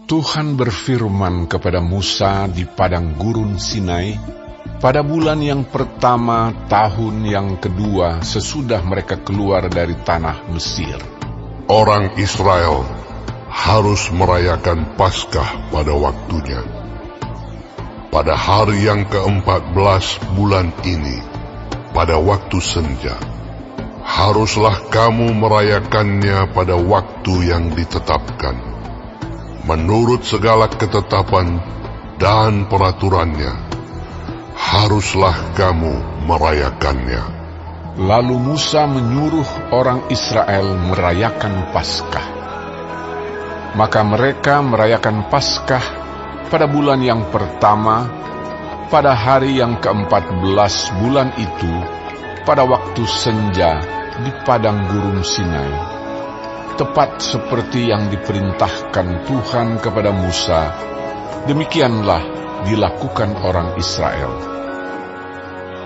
Tuhan berfirman kepada Musa di padang gurun Sinai, pada bulan yang pertama tahun yang kedua sesudah mereka keluar dari tanah Mesir. Orang Israel harus merayakan Paskah pada waktunya. Pada hari yang ke-14 bulan ini, pada waktu senja, haruslah kamu merayakannya pada waktu yang ditetapkan. Menurut segala ketetapan dan peraturannya, haruslah kamu merayakannya. Lalu Musa menyuruh orang Israel merayakan Paskah. Maka mereka merayakan Paskah pada bulan yang pertama, pada hari yang ke-14 bulan itu, pada waktu senja di padang gurun Sinai. Tepat seperti yang diperintahkan Tuhan kepada Musa, demikianlah dilakukan orang Israel.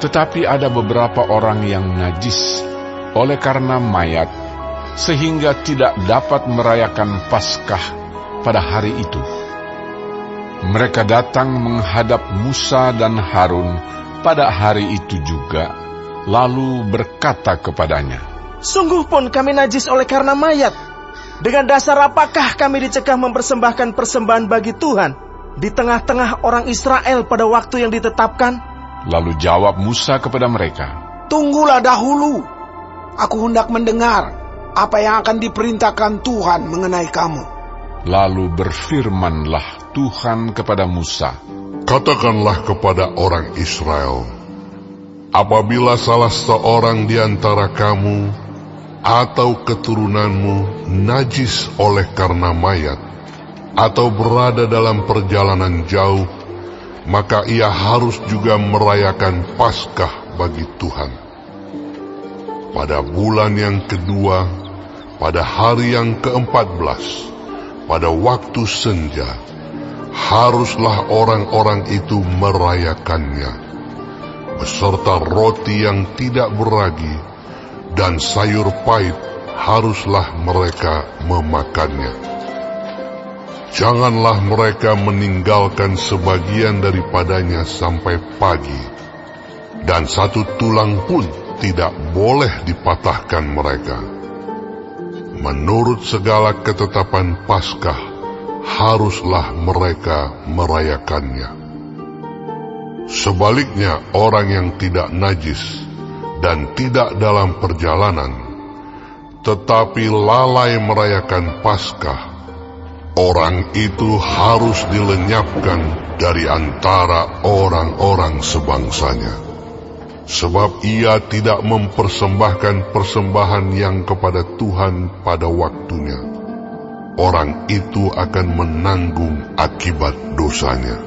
Tetapi ada beberapa orang yang najis oleh karena mayat, sehingga tidak dapat merayakan Paskah pada hari itu. Mereka datang menghadap Musa dan Harun pada hari itu juga, lalu berkata kepadanya, "Sungguh pun kami najis oleh karena mayat. Dengan dasar apakah kami dicegah mempersembahkan persembahan bagi Tuhan di tengah-tengah orang Israel pada waktu yang ditetapkan?" Lalu jawab Musa kepada mereka, "Tunggulah dahulu. Aku hendak mendengar apa yang akan diperintahkan Tuhan mengenai kamu." Lalu berfirmanlah Tuhan kepada Musa, Katakanlah kepada orang Israel, apabila salah seorang di antara kamu atau keturunanmu najis oleh karena mayat, atau berada dalam perjalanan jauh, maka ia harus juga merayakan Paskah bagi Tuhan. Pada bulan yang kedua, pada hari yang ke-14, pada waktu senja, haruslah orang-orang itu merayakannya, beserta roti yang tidak beragi, dan sayur pahit haruslah mereka memakannya. Janganlah mereka meninggalkan sebagian daripadanya sampai pagi, dan satu tulang pun tidak boleh dipatahkan mereka. Menurut segala ketetapan Paskah, haruslah mereka merayakannya. Sebaliknya, orang yang tidak najis dan tidak dalam perjalanan, tetapi lalai merayakan Paskah, orang itu harus dilenyapkan dari antara orang-orang sebangsanya. Sebab ia tidak mempersembahkan persembahan yang kepada Tuhan pada waktunya. Orang itu akan menanggung akibat dosanya.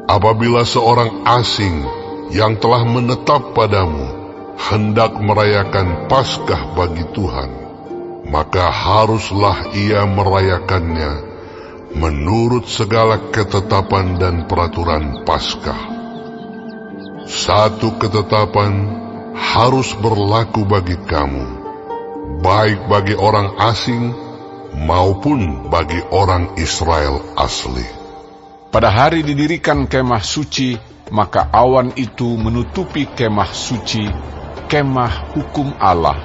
Apabila seorang asing yang telah menetap padamu hendak merayakan Paskah bagi Tuhan, maka haruslah ia merayakannya menurut segala ketetapan dan peraturan Paskah. Satu ketetapan harus berlaku bagi kamu, baik bagi orang asing maupun bagi orang Israel asli. Pada hari didirikan kemah suci, maka awan itu menutupi kemah suci, kemah hukum Allah.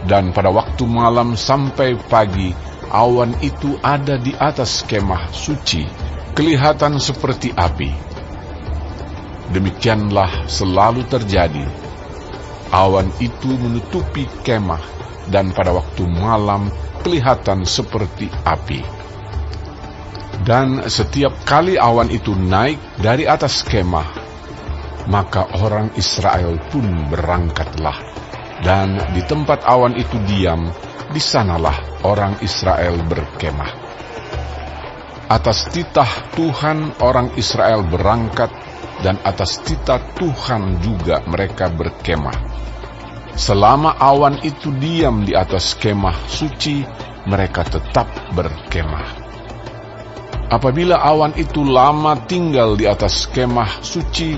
Dan pada waktu malam sampai pagi, awan itu ada di atas kemah suci, kelihatan seperti api. Demikianlah selalu terjadi. Awan itu menutupi kemah, dan pada waktu malam kelihatan seperti api. Dan setiap kali awan itu naik dari atas kemah, maka orang Israel pun berangkatlah, dan di tempat awan itu diam, di sanalah orang Israel berkemah. Atas titah Tuhan orang Israel berangkat, dan atas titah Tuhan juga mereka berkemah. Selama awan itu diam di atas kemah suci, mereka tetap berkemah. Apabila awan itu lama tinggal di atas kemah suci,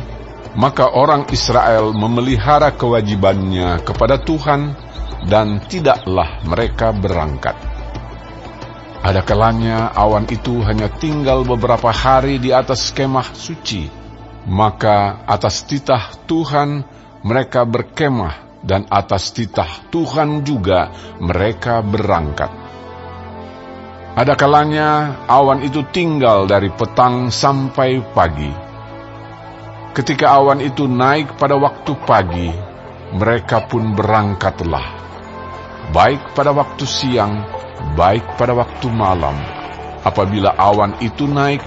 maka orang Israel memelihara kewajibannya kepada Tuhan, dan tidaklah mereka berangkat. Ada kalanya awan itu hanya tinggal beberapa hari di atas kemah suci, maka atas titah Tuhan mereka berkemah, dan atas titah Tuhan juga mereka berangkat. Ada kalanya awan itu tinggal dari petang sampai pagi. Ketika awan itu naik pada waktu pagi, mereka pun berangkatlah, baik pada waktu siang, baik pada waktu malam. Apabila awan itu naik,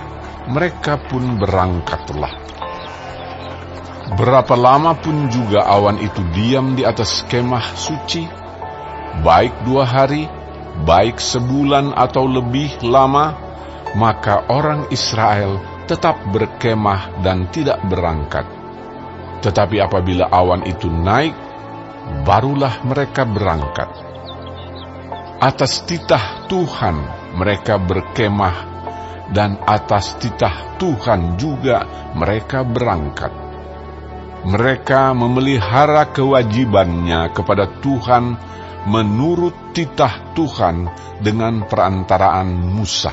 mereka pun berangkatlah. Berapa lama pun juga awan itu diam di atas kemah suci, baik 2 hari, baik sebulan atau lebih lama, maka orang Israel tetap berkemah dan tidak berangkat. Tetapi apabila awan itu naik, barulah mereka berangkat. Atas titah Tuhan mereka berkemah, dan atas titah Tuhan juga mereka berangkat. Mereka memelihara kewajibannya kepada Tuhan menurut titah Tuhan dengan perantaraan Musa.